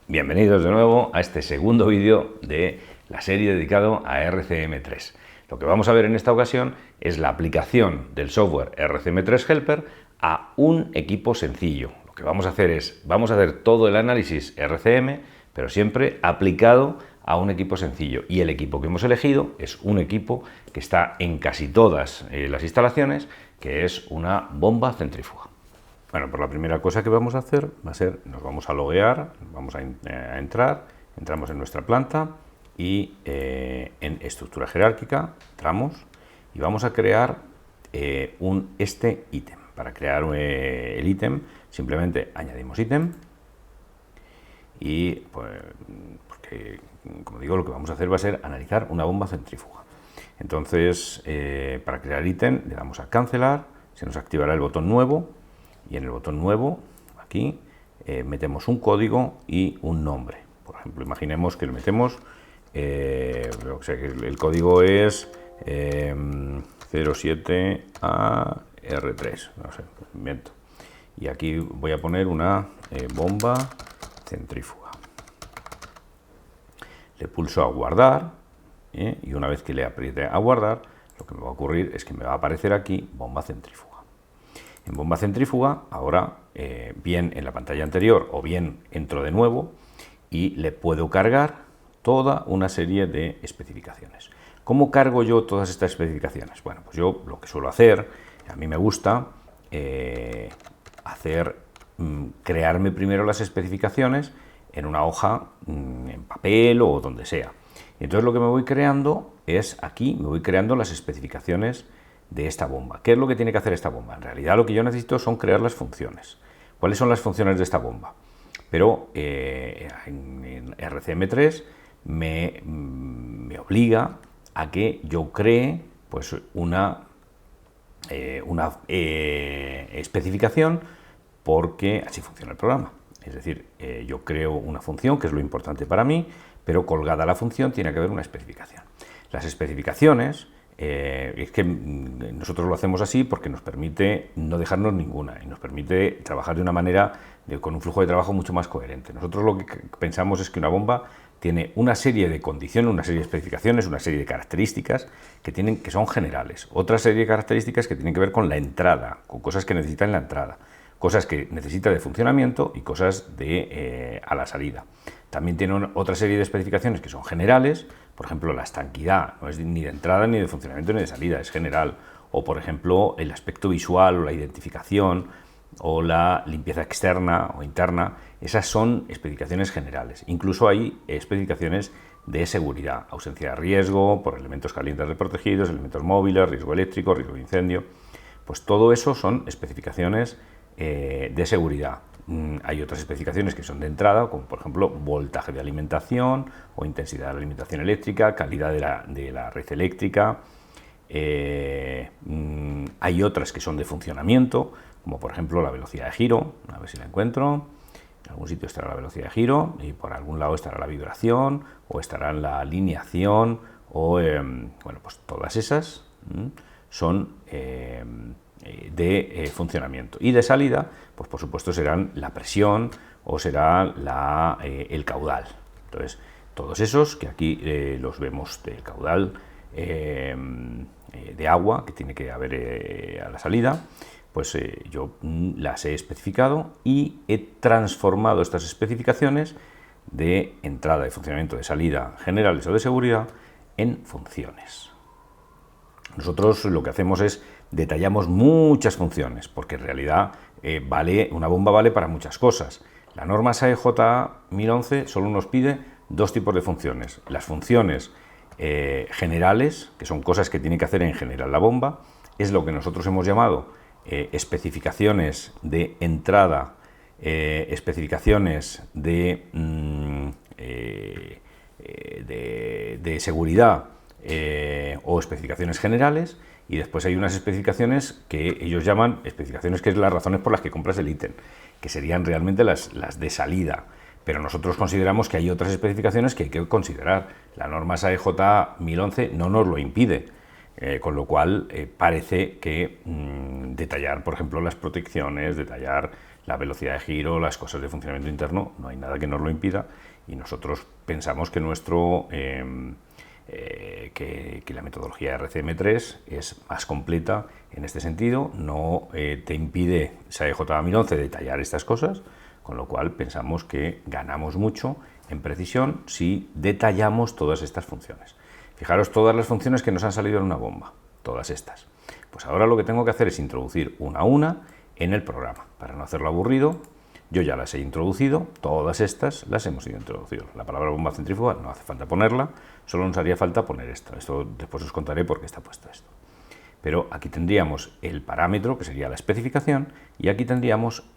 Bienvenidos de nuevo a este segundo vídeo de la serie dedicado a RCM3. Lo que vamos a ver en esta ocasión es la aplicación del software RCM3 Helper a un equipo sencillo. Lo que vamos a hacer es, vamos a hacer todo el análisis RCM, pero siempre aplicado a un equipo sencillo. Y el equipo que hemos elegido es un equipo que está en casi todas las instalaciones, que es una bomba centrífuga. Bueno, pues la primera cosa que vamos a hacer va a ser, nos vamos a loguear, vamos a entrar, entramos en nuestra planta y en estructura jerárquica entramos y vamos a crear este ítem. Para crear el ítem simplemente añadimos ítem y pues, porque, como digo, lo que vamos a hacer va a ser analizar una bomba centrífuga. Entonces, para crear ítem le damos a cancelar, se nos activará el botón nuevo. Y en el botón nuevo, aquí, metemos un código y un nombre. Por ejemplo, imaginemos que le metemos, el código es 07AR3, no sé, invento. Y aquí voy a poner una bomba centrífuga. Le pulso a guardar, y una vez que le apriete a guardar, lo que me va a ocurrir es que me va a aparecer aquí bomba centrífuga. En bomba centrífuga, ahora, bien en la pantalla anterior o bien entro de nuevo y le puedo cargar toda una serie de especificaciones. ¿Cómo cargo yo todas estas especificaciones? Bueno, pues yo lo que suelo hacer, a mí me gusta crearme primero las especificaciones en una hoja, en papel o donde sea. Entonces lo que me voy creando es aquí, me voy creando las especificaciones de esta bomba. ¿Qué es lo que tiene que hacer esta bomba? En realidad lo que yo necesito son crear las funciones. ¿Cuáles son las funciones de esta bomba? Pero en RCM3 me obliga a que yo cree pues, una especificación, porque así funciona el programa. Es decir, yo creo una función, que es lo importante para mí, pero colgada a la función tiene que haber una especificación. Las especificaciones es que nosotros lo hacemos así porque nos permite no dejarnos ninguna y nos permite trabajar de una manera, con un flujo de trabajo mucho más coherente. Nosotros lo que pensamos es que una bomba tiene una serie de condiciones, una serie de especificaciones, una serie de características que son generales. Otra serie de características que tienen que ver con la entrada, con cosas que necesitan la entrada, cosas que necesita de funcionamiento y cosas a la salida. También tiene otra serie de especificaciones que son generales. Por ejemplo, la estanquidad no es ni de entrada, ni de funcionamiento, ni de salida, es general. O, por ejemplo, el aspecto visual o la identificación o la limpieza externa o interna, esas son especificaciones generales. Incluso hay especificaciones de seguridad, ausencia de riesgo por elementos calientes desprotegidos, elementos móviles, riesgo eléctrico, riesgo de incendio. Pues todo eso son especificaciones de seguridad. Hay otras especificaciones que son de entrada, como por ejemplo voltaje de alimentación o intensidad de la alimentación eléctrica, calidad de la red eléctrica. Hay otras que son de funcionamiento, como por ejemplo la velocidad de giro. A ver si la encuentro. En algún sitio estará la velocidad de giro y por algún lado estará la vibración o estará la alineación o bueno, pues todas esas son de funcionamiento. Y de salida, pues por supuesto serán la presión o será el caudal. Entonces, todos esos que aquí los vemos del caudal de agua que tiene que haber a la salida, pues yo las he especificado y he transformado estas especificaciones de entrada, de funcionamiento, de salida generales o de seguridad en funciones. Nosotros lo que hacemos es detallamos muchas funciones, porque en realidad una bomba vale para muchas cosas. La norma SAE-JA 1011 solo nos pide dos tipos de funciones. Las funciones generales, que son cosas que tiene que hacer en general la bomba, es lo que nosotros hemos llamado especificaciones de entrada, especificaciones de seguridad o especificaciones generales, y después hay unas especificaciones que ellos llaman especificaciones, que es las razones por las que compras el ítem, que serían realmente las de salida. Pero nosotros consideramos que hay otras especificaciones que hay que considerar. La norma SAE-JA 1011 no nos lo impide, con lo cual parece que detallar, por ejemplo, las protecciones, detallar la velocidad de giro, las cosas de funcionamiento interno, no hay nada que nos lo impida, y nosotros pensamos que que la metodología RCM3 es más completa en este sentido, no te impide SAE-J2011 detallar estas cosas, con lo cual pensamos que ganamos mucho en precisión si detallamos todas estas funciones. Fijaros todas las funciones que nos han salido en una bomba, todas estas. Pues ahora lo que tengo que hacer es introducir una a una en el programa. Para no hacerlo aburrido, yo ya las he introducido, todas estas las hemos ido introducido. La palabra bomba centrífuga no hace falta ponerla, solo nos haría falta poner esto. Esto después os contaré por qué está puesto esto. Pero aquí tendríamos el parámetro, que sería la especificación, y aquí tendríamos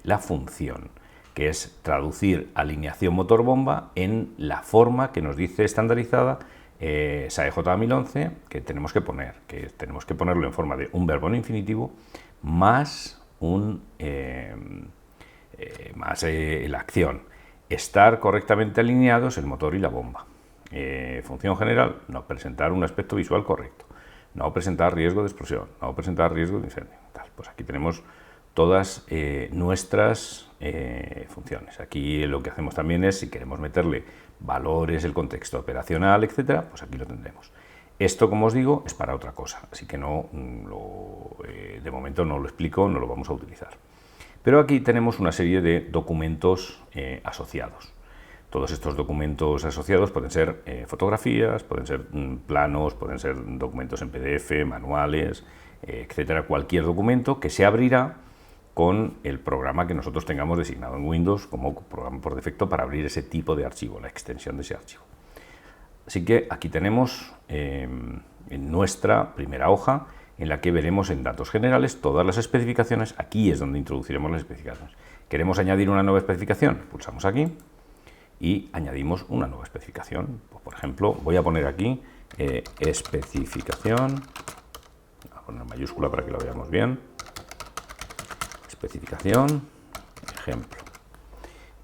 la función, que es traducir alineación motor-bomba en la forma que nos dice estandarizada SAE-J2011, que tenemos que ponerlo en forma de un verbo en infinitivo más la acción. Estar correctamente alineados el motor y la bomba. Función general, no presentar un aspecto visual correcto. No presentar riesgo de explosión, no presentar riesgo de incendio. Tal. Pues aquí tenemos todas nuestras funciones. Aquí lo que hacemos también es, si queremos meterle valores, el contexto operacional, etcétera, pues aquí lo tendremos. Esto, como os digo, es para otra cosa, así que de momento no lo explico, no lo vamos a utilizar. Pero aquí tenemos una serie de documentos asociados. Todos estos documentos asociados pueden ser fotografías, pueden ser planos, pueden ser documentos en PDF, manuales, etcétera. Cualquier documento que se abrirá con el programa que nosotros tengamos designado en Windows como programa por defecto para abrir ese tipo de archivo, la extensión de ese archivo. Así que aquí tenemos en nuestra primera hoja en la que veremos en datos generales todas las especificaciones. Aquí es donde introduciremos las especificaciones. ¿Queremos añadir una nueva especificación? Pulsamos aquí y añadimos una nueva especificación. Pues, por ejemplo, voy a poner aquí especificación, voy a poner mayúscula para que lo veamos bien, especificación, ejemplo.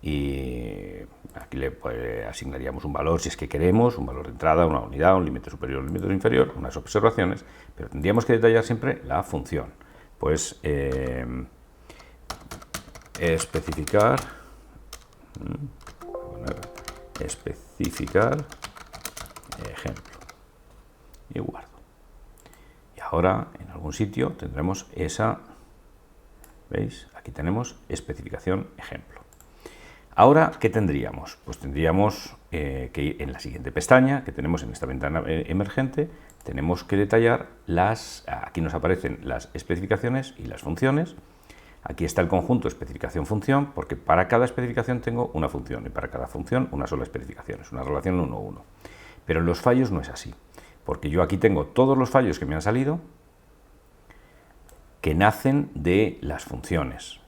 Y aquí le asignaríamos un valor si es que queremos, un valor de entrada, una unidad, un límite superior, un límite inferior, unas observaciones, pero tendríamos que detallar siempre la función. Pues especificar ejemplo y guardo. Y ahora en algún sitio tendremos esa, ¿veis? Aquí tenemos especificación ejemplo. Ahora, ¿qué tendríamos? Pues tendríamos que ir en la siguiente pestaña que tenemos en esta ventana emergente, tenemos que detallar aquí nos aparecen las especificaciones y las funciones. Aquí está el conjunto especificación-función, porque para cada especificación tengo una función y para cada función una sola especificación, es una relación 1-1. Pero en los fallos no es así, porque yo aquí tengo todos los fallos que me han salido que nacen de las funciones,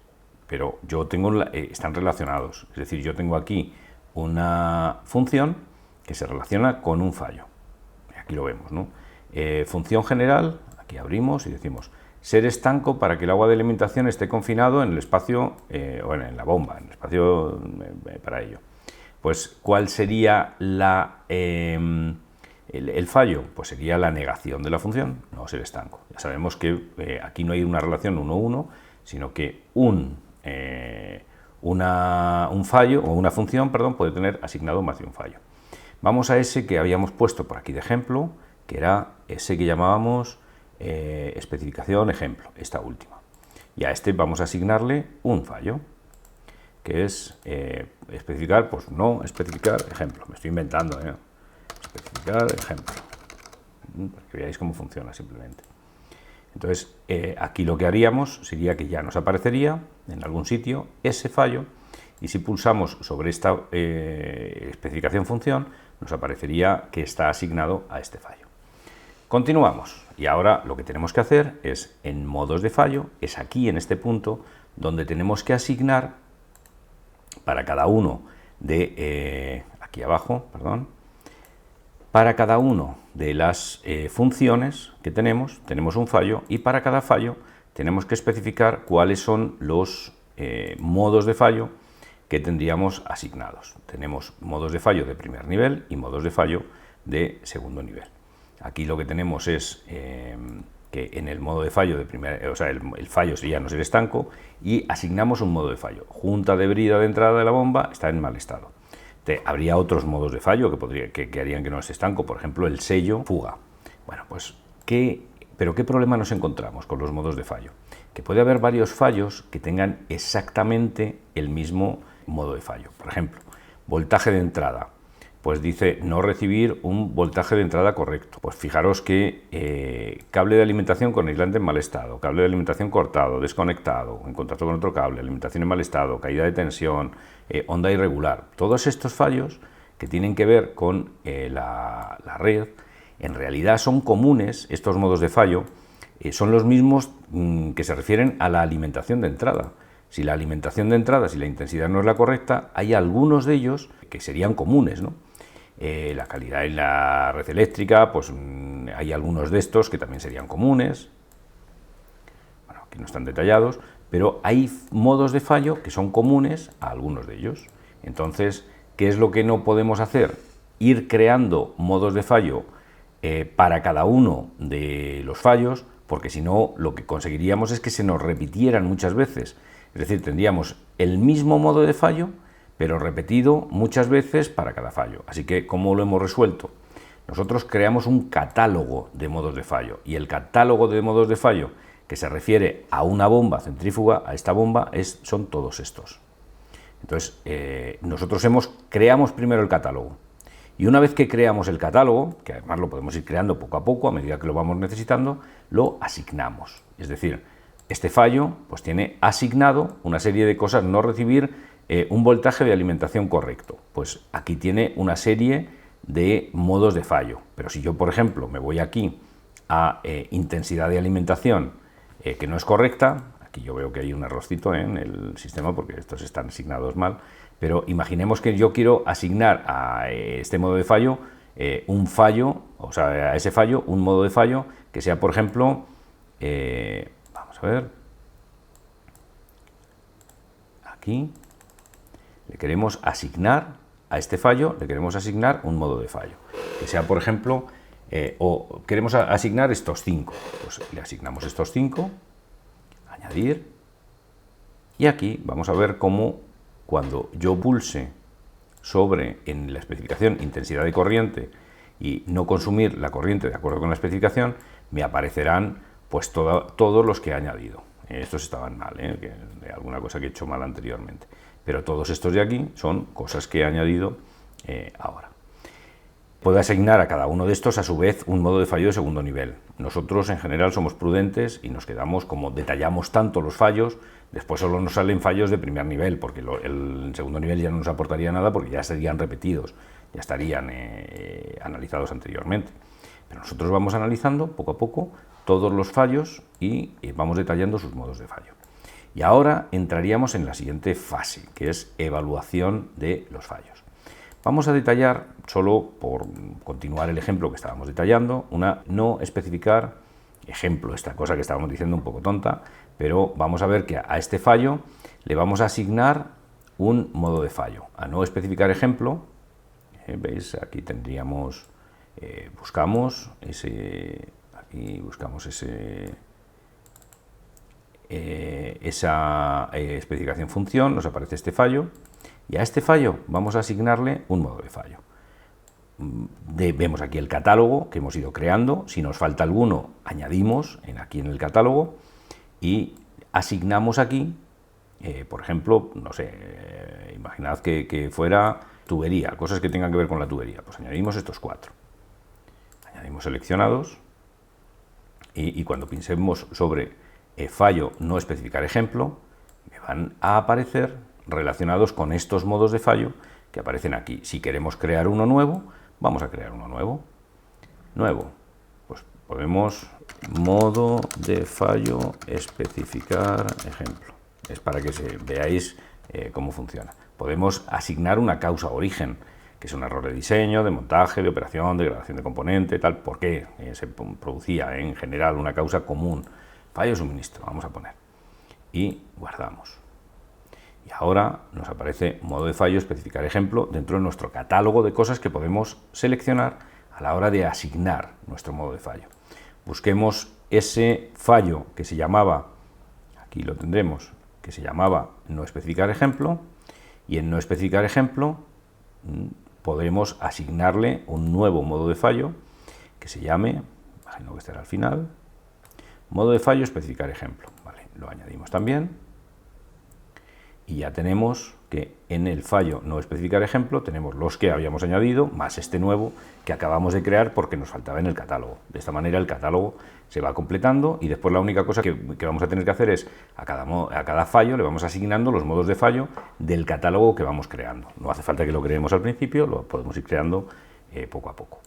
pero yo tengo están relacionados, es decir, yo tengo aquí una función que se relaciona con un fallo. Aquí lo vemos, ¿no? Función general, aquí abrimos y decimos ser estanco para que el agua de alimentación esté confinado en el espacio, bueno, en la bomba, en el espacio para ello. Pues, ¿cuál sería el fallo? Pues sería la negación de la función, no ser estanco. Ya sabemos que aquí no hay una relación 1-1, sino que un fallo, o una función, perdón, puede tener asignado más de un fallo. Vamos a ese que habíamos puesto por aquí de ejemplo, que era ese que llamábamos especificación ejemplo, esta última. Y a este vamos a asignarle un fallo, que es especificar, pues no especificar ejemplo, me estoy inventando, especificar ejemplo, para que veáis cómo funciona simplemente. Entonces, aquí lo que haríamos sería que ya nos aparecería en algún sitio ese fallo, y si pulsamos sobre esta especificación función, nos aparecería que está asignado a este fallo. Continuamos, y ahora lo que tenemos que hacer es, en modos de fallo, es aquí en este punto donde tenemos que asignar para cada uno de, aquí abajo, perdón, para cada uno de las funciones que tenemos un fallo, y para cada fallo tenemos que especificar cuáles son los modos de fallo que tendríamos asignados. Tenemos modos de fallo de primer nivel y modos de fallo de segundo nivel. Aquí lo que tenemos es que en el modo de fallo de o sea, el fallo sería no ser estanco, y asignamos un modo de fallo. Junta de brida de entrada de la bomba está en mal estado. Habría otros modos de fallo que harían que no esté estanco, por ejemplo, el sello fuga. Bueno, pues, ¿pero qué problema nos encontramos con los modos de fallo? Que puede haber varios fallos que tengan exactamente el mismo modo de fallo. Por ejemplo, voltaje de entrada. Pues dice no recibir un voltaje de entrada correcto. Pues fijaros que cable de alimentación con aislante en mal estado, cable de alimentación cortado, desconectado, en contacto con otro cable, alimentación en mal estado, caída de tensión, onda irregular. Todos estos fallos que tienen que ver con la red, en realidad son comunes, estos modos de fallo, son los mismos que se refieren a la alimentación de entrada. Si la alimentación de entrada, si la intensidad no es la correcta, hay algunos de ellos que serían comunes, ¿no? La calidad en la red eléctrica, pues hay algunos de estos que también serían comunes, bueno, que no están detallados, pero hay modos de fallo que son comunes a algunos de ellos. Entonces, ¿qué es lo que no podemos hacer? Ir creando modos de fallo para cada uno de los fallos, porque si no, lo que conseguiríamos es que se nos repitieran muchas veces. Es decir, tendríamos el mismo modo de fallo, pero repetido muchas veces para cada fallo. Así que, ¿cómo lo hemos resuelto? Nosotros creamos un catálogo de modos de fallo, y el catálogo de modos de fallo que se refiere a una bomba centrífuga, a esta bomba, son todos estos. Entonces, nosotros creamos primero el catálogo, y una vez que creamos el catálogo, que además lo podemos ir creando poco a poco, a medida que lo vamos necesitando, lo asignamos. Es decir, este fallo pues tiene asignado una serie de cosas: no recibir un voltaje de alimentación correcto. Pues aquí tiene una serie de modos de fallo. Pero si yo, por ejemplo, me voy aquí a intensidad de alimentación que no es correcta, aquí yo veo que hay un errorcito en el sistema porque estos están asignados mal, pero imaginemos que yo quiero asignar a este modo de fallo un fallo, o sea, a ese fallo un modo de fallo que sea, por ejemplo, vamos a ver, aquí le queremos asignar a este fallo, le queremos asignar un modo de fallo, que sea, por ejemplo, o queremos asignar estos 5, pues le asignamos estos 5, añadir, y aquí vamos a ver cómo cuando yo pulse sobre en la especificación intensidad de corriente y no consumir la corriente de acuerdo con la especificación, me aparecerán pues todos los que he añadido. Estos estaban mal, de alguna cosa que he hecho mal anteriormente. Pero todos estos de aquí son cosas que he añadido ahora. Puedo asignar a cada uno de estos, a su vez, un modo de fallo de segundo nivel. Nosotros, en general, somos prudentes y nos quedamos, como detallamos tanto los fallos, después solo nos salen fallos de primer nivel, porque el segundo nivel ya no nos aportaría nada porque ya serían repetidos, ya estarían analizados anteriormente. Pero nosotros vamos analizando poco a poco todos los fallos y vamos detallando sus modos de fallo. Y ahora entraríamos en la siguiente fase, que es evaluación de los fallos. Vamos a detallar, solo por continuar el ejemplo que estábamos detallando, no especificar ejemplo, esta cosa que estábamos diciendo un poco tonta, pero vamos a ver que a este fallo le vamos a asignar un modo de fallo. A no especificar ejemplo, ¿veis? Aquí tendríamos, buscamos esa especificación función, nos aparece este fallo, y a este fallo vamos a asignarle un modo de fallo. Vemos aquí el catálogo que hemos ido creando, si nos falta alguno añadimos aquí en el catálogo y asignamos aquí, por ejemplo, no sé, imaginad que fuera tubería, cosas que tengan que ver con la tubería, pues añadimos estos 4. Añadimos seleccionados y cuando pinsemos sobre fallo no especificar ejemplo, me van a aparecer relacionados con estos modos de fallo que aparecen aquí. Si queremos crear uno nuevo, vamos a crear uno nuevo. Pues podemos modo de fallo especificar ejemplo. Es para que veáis cómo funciona. Podemos asignar una causa origen, que es un error de diseño, de montaje, de operación, de degradación de componente, tal. ¿Por qué se producía en general una causa común? Fallo de suministro, vamos a poner. Y guardamos. Y ahora nos aparece modo de fallo, especificar ejemplo, dentro de nuestro catálogo de cosas que podemos seleccionar a la hora de asignar nuestro modo de fallo. Busquemos ese fallo que se llamaba, aquí lo tendremos, que se llamaba no especificar ejemplo, y en no especificar ejemplo podremos asignarle un nuevo modo de fallo que se llame, imagino que estará al final, modo de fallo especificar ejemplo. Vale, lo añadimos también y ya tenemos que en el fallo no especificar ejemplo tenemos los que habíamos añadido más este nuevo que acabamos de crear porque nos faltaba en el catálogo. De esta manera el catálogo se va completando y después la única cosa que vamos a tener que hacer es a cada fallo le vamos asignando los modos de fallo del catálogo que vamos creando. No hace falta que lo creemos al principio, lo podemos ir creando poco a poco.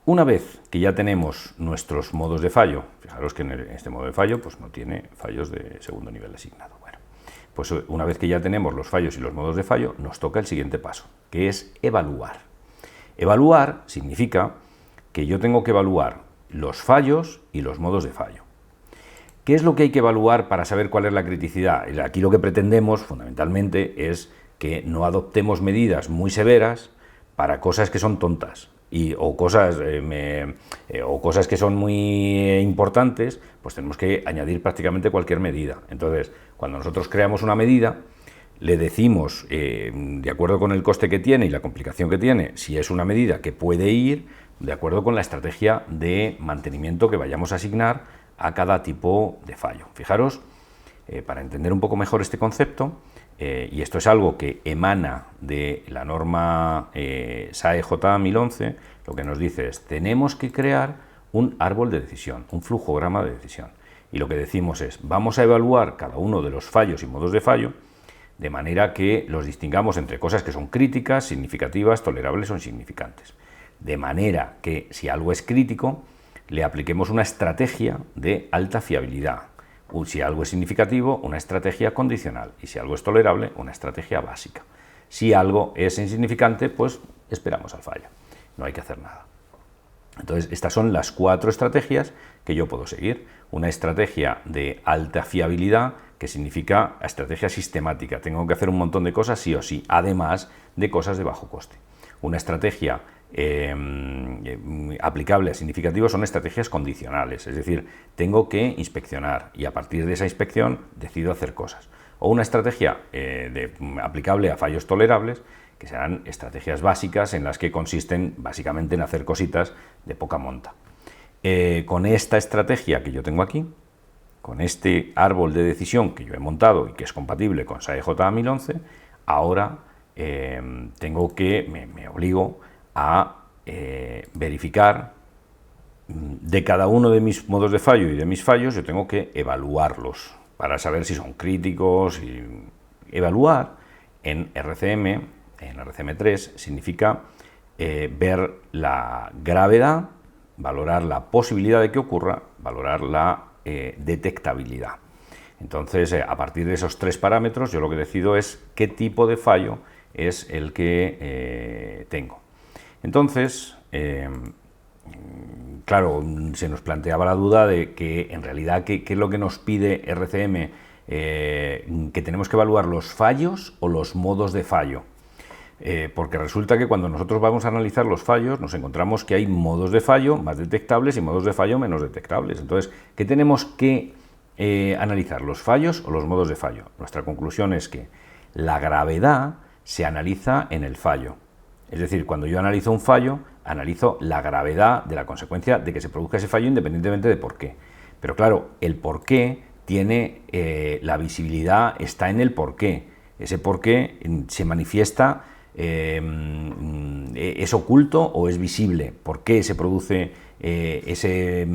Una vez que ya tenemos nuestros modos de fallo, fijaros que en este modo de fallo pues no tiene fallos de segundo nivel asignado. Bueno, pues una vez que ya tenemos los fallos y los modos de fallo, nos toca el siguiente paso, que es evaluar. Evaluar significa que yo tengo que evaluar los fallos y los modos de fallo. ¿Qué es lo que hay que evaluar para saber cuál es la criticidad? Aquí lo que pretendemos fundamentalmente es que no adoptemos medidas muy severas para cosas que son tontas o cosas que son muy importantes, pues tenemos que añadir prácticamente cualquier medida. Entonces, cuando nosotros creamos una medida, le decimos, de acuerdo con el coste que tiene y la complicación que tiene, si es una medida que puede ir de acuerdo con la estrategia de mantenimiento que vayamos a asignar a cada tipo de fallo. Fijaros, para entender un poco mejor este concepto, y esto es algo que emana de la norma SAE J 1011, lo que nos dice es, tenemos que crear un árbol de decisión, un flujograma de decisión. Y lo que decimos es, vamos a evaluar cada uno de los fallos y modos de fallo, de manera que los distingamos entre cosas que son críticas, significativas, tolerables o insignificantes. De manera que si algo es crítico, le apliquemos una estrategia de alta fiabilidad. Si algo es significativo, una estrategia condicional. Y si algo es tolerable, una estrategia básica. Si algo es insignificante, pues esperamos al fallo. No hay que hacer nada. Entonces, estas son las 4 estrategias que yo puedo seguir. Una estrategia de alta fiabilidad, que significa estrategia sistemática. Tengo que hacer un montón de cosas sí o sí, además de cosas de bajo coste. Una estrategia aplicable a significativos son estrategias condicionales, es decir, tengo que inspeccionar y a partir de esa inspección decido hacer cosas. O una estrategia aplicable a fallos tolerables, que serán estrategias básicas en las que consisten básicamente en hacer cositas de poca monta. Con esta estrategia que yo tengo aquí, con este árbol de decisión que yo he montado y que es compatible con SAE J 1011, ahora me obligo a verificar de cada uno de mis modos de fallo y de mis fallos, yo tengo que evaluarlos para saber si son críticos. Y evaluar en RCM3 significa ver la gravedad, valorar la posibilidad de que ocurra, valorar la detectabilidad. Entonces, a partir de esos 3 parámetros, yo lo que decido es qué tipo de fallo es el que tengo. Entonces, claro, se nos planteaba la duda de que en realidad qué es lo que nos pide RCM, que tenemos que evaluar los fallos o los modos de fallo. Porque resulta que cuando nosotros vamos a analizar los fallos nos encontramos que hay modos de fallo más detectables y modos de fallo menos detectables. Entonces, ¿qué tenemos que analizar? ¿Los fallos o los modos de fallo? Nuestra conclusión es que la gravedad se analiza en el fallo. Es decir, cuando yo analizo un fallo, analizo la gravedad de la consecuencia de que se produzca ese fallo independientemente de por qué. Pero claro, el por qué tiene, la visibilidad está en el por qué. Ese por qué se manifiesta, es oculto o es visible. ¿Por qué se produce ese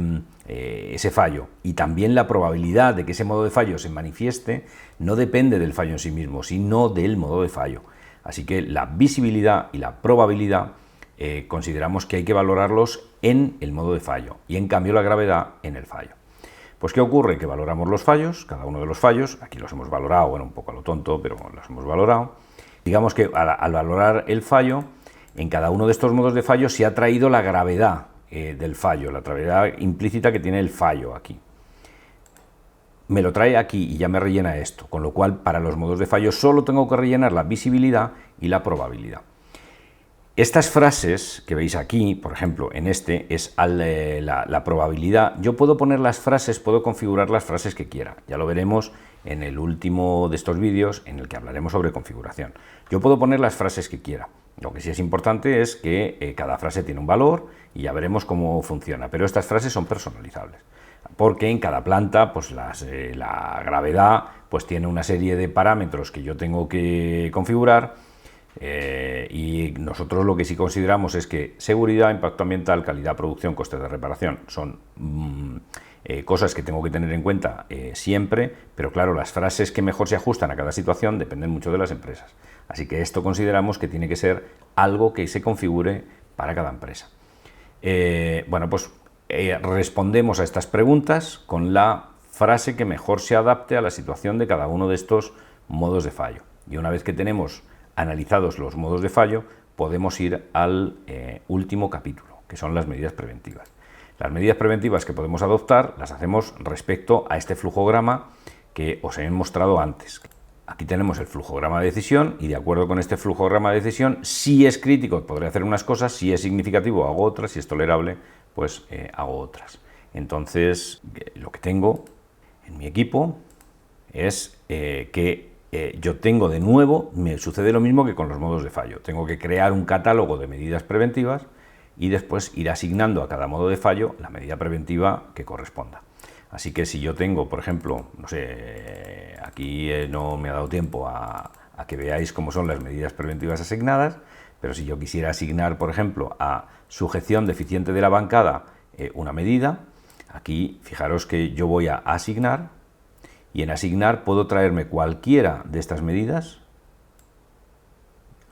fallo? Y también la probabilidad de que ese modo de fallo se manifieste no depende del fallo en sí mismo, sino del modo de fallo. Así que la visibilidad y la probabilidad consideramos que hay que valorarlos en el modo de fallo y en cambio la gravedad en el fallo. Pues ¿qué ocurre? Que valoramos los fallos, cada uno de los fallos, aquí los hemos valorado, bueno, un poco a lo tonto, pero los hemos valorado. Digamos que al valorar el fallo, en cada uno de estos modos de fallo se ha traído la gravedad del fallo, la gravedad implícita que tiene el fallo aquí. Me lo trae aquí y ya me rellena esto, con lo cual para los modos de fallo solo tengo que rellenar la visibilidad y la probabilidad. Estas frases que veis aquí, por ejemplo, en este, es la probabilidad. Yo puedo poner las frases, puedo configurar las frases que quiera. Ya lo veremos en el último de estos vídeos en el que hablaremos sobre configuración. Yo puedo poner las frases que quiera. Lo que sí es importante es que cada frase tiene un valor y ya veremos cómo funciona. Pero estas frases son personalizables, porque en cada planta pues la gravedad pues tiene una serie de parámetros que yo tengo que configurar, y nosotros lo que sí consideramos es que seguridad, impacto ambiental, calidad, producción, costes de reparación son cosas que tengo que tener en cuenta siempre, pero claro, las frases que mejor se ajustan a cada situación dependen mucho de las empresas. Así que esto consideramos que tiene que ser algo que se configure para cada empresa. Bueno, pues respondemos a estas preguntas con la frase que mejor se adapte a la situación de cada uno de estos modos de fallo. Y una vez que tenemos analizados los modos de fallo, podemos ir al último capítulo, que son las medidas preventivas. Las medidas preventivas que podemos adoptar las hacemos respecto a este flujograma que os he mostrado antes. Aquí tenemos el flujograma de decisión y de acuerdo con este flujograma de decisión, si es crítico podré hacer unas cosas, si es significativo hago otras, si es tolerable pues hago otras. Entonces lo que tengo en mi equipo es que yo tengo de nuevo, me sucede lo mismo que con los modos de fallo, tengo que crear un catálogo de medidas preventivas y después ir asignando a cada modo de fallo la medida preventiva que corresponda. Así que si yo tengo, por ejemplo, no sé, aquí no me ha dado tiempo a que veáis cómo son las medidas preventivas asignadas, pero si yo quisiera asignar, por ejemplo, a sujeción deficiente de la bancada una medida, aquí fijaros que yo voy a asignar y en asignar puedo traerme cualquiera de estas medidas,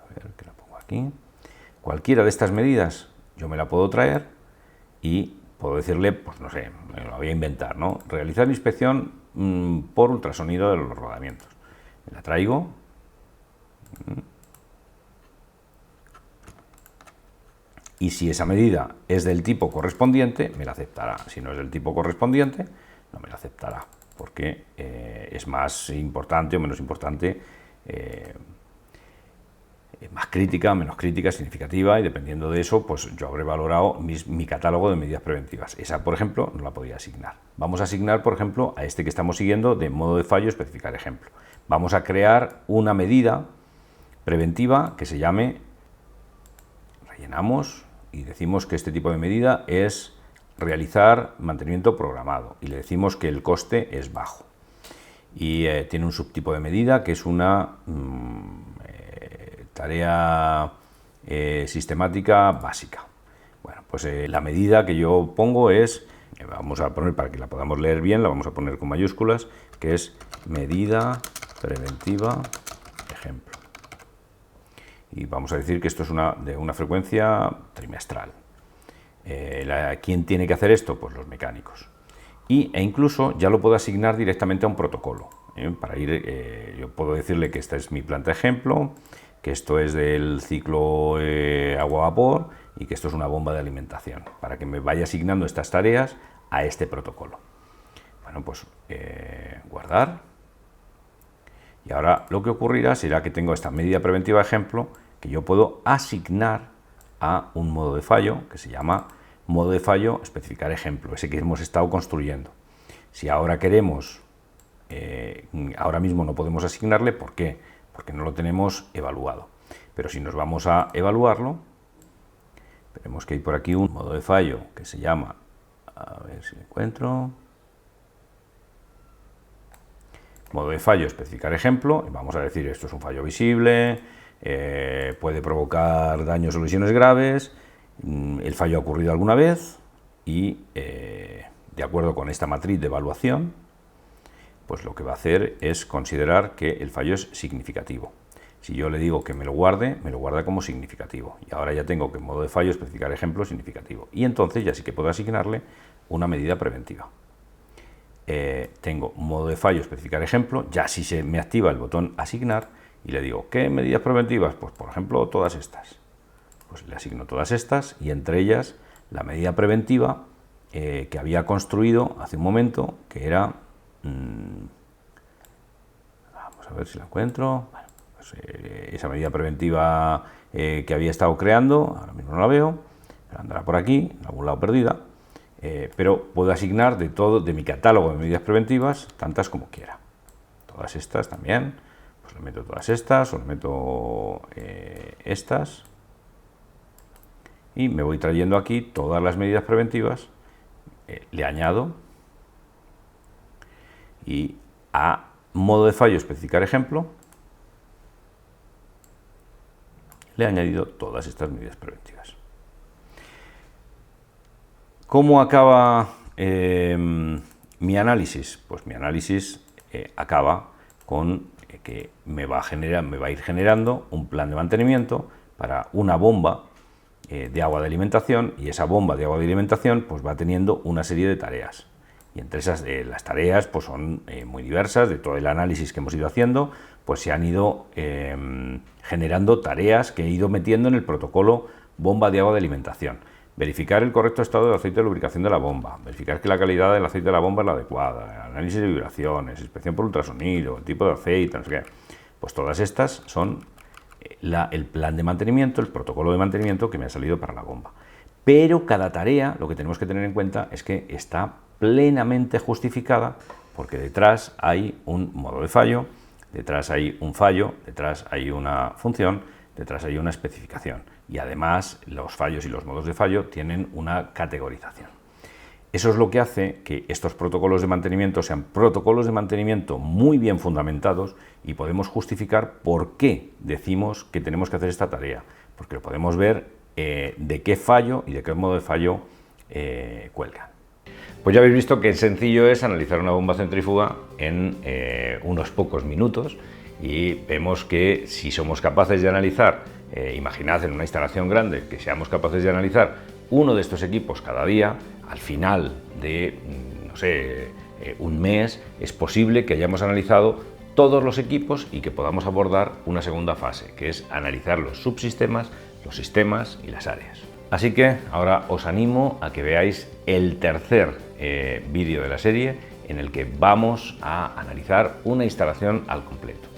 a ver que la pongo aquí, cualquiera de estas medidas yo me la puedo traer y puedo decirle, pues no sé, me lo voy a inventar, ¿no? Realizar inspección por ultrasonido de los rodamientos. Me la traigo. Y si esa medida es del tipo correspondiente, me la aceptará. Si no es del tipo correspondiente, no me la aceptará, porque es más importante o menos importante, más crítica, menos crítica, significativa, y dependiendo de eso, pues yo habré valorado mi catálogo de medidas preventivas. Esa, por ejemplo, no la podía asignar. Vamos a asignar, por ejemplo, a este que estamos siguiendo de modo de fallo, especificar ejemplo. Vamos a crear una medida preventiva que se llame, rellenamos y decimos que este tipo de medida es realizar mantenimiento programado y le decimos que el coste es bajo. Y tiene un subtipo de medida que es una tarea sistemática básica. Bueno, pues la medida que yo pongo es, vamos a poner para que la podamos leer bien, la vamos a poner con mayúsculas, que es medida preventiva ejemplo. Y vamos a decir que esto es de una frecuencia trimestral. ¿Quién tiene que hacer esto? Pues los mecánicos. E incluso ya lo puedo asignar directamente a un protocolo. Para ir, yo puedo decirle que esta es mi planta ejemplo, que esto es del ciclo agua-vapor y que esto es una bomba de alimentación, para que me vaya asignando estas tareas a este protocolo. Bueno, pues guardar. Y ahora lo que ocurrirá será que tengo esta medida preventiva ejemplo que yo puedo asignar a un modo de fallo que se llama modo de fallo especificar ejemplo, ese que hemos estado construyendo. Si ahora queremos, ahora mismo no podemos asignarle, ¿por qué? Porque no lo tenemos evaluado. Pero si nos vamos a evaluarlo, veremos que hay por aquí un modo de fallo que se llama, a ver si lo encuentro, modo de fallo especificar ejemplo, y vamos a decir esto es un fallo visible, puede provocar daños o lesiones graves, el fallo ha ocurrido alguna vez y de acuerdo con esta matriz de evaluación, pues lo que va a hacer es considerar que el fallo es significativo. Si yo le digo que me lo guarda como significativo. Y ahora ya tengo que en modo de fallo especificar ejemplo significativo. Y entonces ya sí que puedo asignarle una medida preventiva. Tengo modo de fallo especificar ejemplo, ya si se me activa el botón asignar y le digo, ¿qué medidas preventivas? Pues por ejemplo todas estas. Pues le asigno todas estas y entre ellas la medida preventiva que había construido hace un momento, que era, vamos a ver si la encuentro, bueno, Pues, esa medida preventiva que había estado creando, ahora mismo no la veo, andará por aquí, en algún lado perdida, pero puedo asignar de mi catálogo de medidas preventivas tantas como quiera. Todas estas también, pues le meto todas estas, o le meto estas, y me voy trayendo aquí todas las medidas preventivas, le añado, y a modo de fallo especificar ejemplo, le he añadido todas estas medidas preventivas. ¿Cómo acaba mi análisis? Pues mi análisis acaba con que me va a ir generando un plan de mantenimiento para una bomba de agua de alimentación, y esa bomba de agua de alimentación pues va teniendo una serie de tareas. Y entre esas, las tareas pues son muy diversas. De todo el análisis que hemos ido haciendo, pues se han ido generando tareas que he ido metiendo en el protocolo bomba de agua de alimentación. Verificar el correcto estado del aceite de lubricación de la bomba, verificar que la calidad del aceite de la bomba es la adecuada, análisis de vibraciones, inspección por ultrasonido, el tipo de aceite, no sé qué. Pues todas estas son el plan de mantenimiento, el protocolo de mantenimiento que me ha salido para la bomba. Pero cada tarea, lo que tenemos que tener en cuenta es que está plenamente justificada, porque detrás hay un modo de fallo, detrás hay un fallo, detrás hay una función, detrás hay una especificación, y además los fallos y los modos de fallo tienen una categorización. Eso es lo que hace que estos protocolos de mantenimiento sean protocolos de mantenimiento muy bien fundamentados, y podemos justificar por qué decimos que tenemos que hacer esta tarea, porque lo podemos ver de qué fallo y de qué modo de fallo cuelgan. Pues ya habéis visto qué sencillo es analizar una bomba centrífuga en unos pocos minutos, y vemos que si somos capaces de analizar, imaginad en una instalación grande que seamos capaces de analizar uno de estos equipos cada día, al final de, no sé, un mes, es posible que hayamos analizado todos los equipos y que podamos abordar una segunda fase, que es analizar los subsistemas, los sistemas y las áreas. Así que ahora os animo a que veáis el tercer vídeo de la serie, en el que vamos a analizar una instalación al completo.